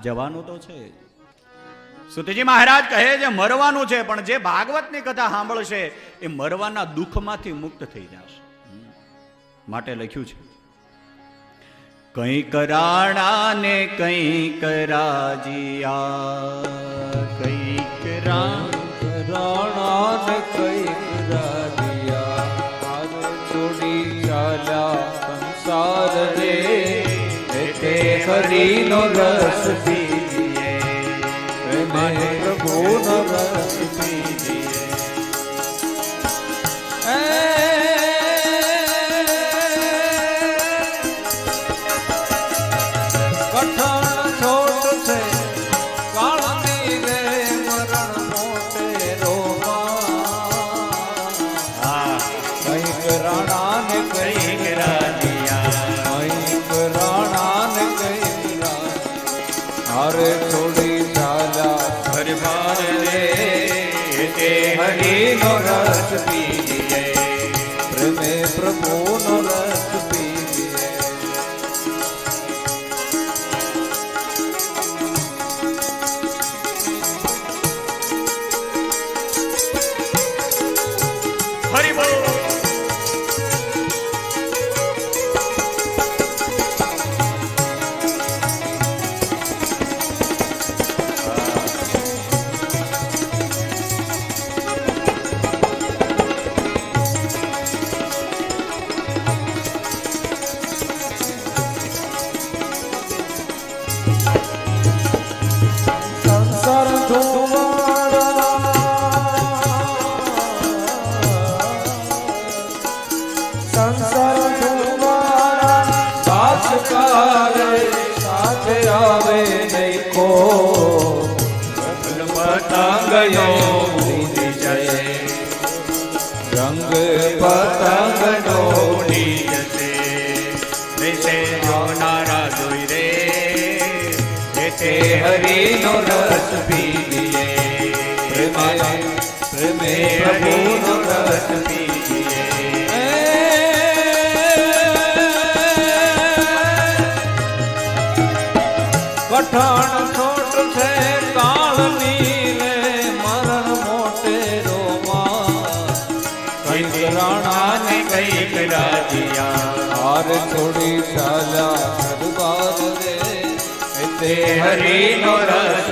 જવાનું તો છે. સુતજી મહારાજ કહે છે મરવાનું છે, પણ જે ભાગવતની કથા સાંભળશે એ મરવાના દુઃખમાંથી મુક્ત થઈ જશે. માટે લખ્યું છે કંઈક રાણા ને કંઈક રાજીયા, કંઈક રાણા ને કંઈક રાજીયા, હાર છોડી ચાલ્યા સંસાર રે, તે હરિનો રસ પીજીએ, પ્રભુનો રસ પીજીએ. કઠણ છોટ છે કાળની રે, મરણ મોટે રોમા, કંઈક રાણા ને કંઈક રાજીયા, કંઈક રાણા ને કંઈક રાજીયા, હારે છોડી ચાલ્યા હરિભાર રે, તે હરિનો રસ પીજીએ, પ્રેમે પ્રભુનો રસ પીજીએ. હરિ બોલ. સંસાર ધોવાળા, સંસાર ધોવાળા, સાચકારે સાથે આવે નહીં કો, પતંગયો ઉડી જશે, રંગ પતંગનો ઉડી જશે, જૈસે જોનારા જોઈ રે, તે હરિનો રસ પીજીએ, પ્રેમે પ્રેમે પ્રભુનો રસ પીજીએ. કઠણ છોટ છે કાળની રે, મરણ મોટે રોમા, કંઈક રાણા ને કંઈક રાજીયા, હાર છોડી ચાલ્યા હરબાર રે, તે હરિનો રસ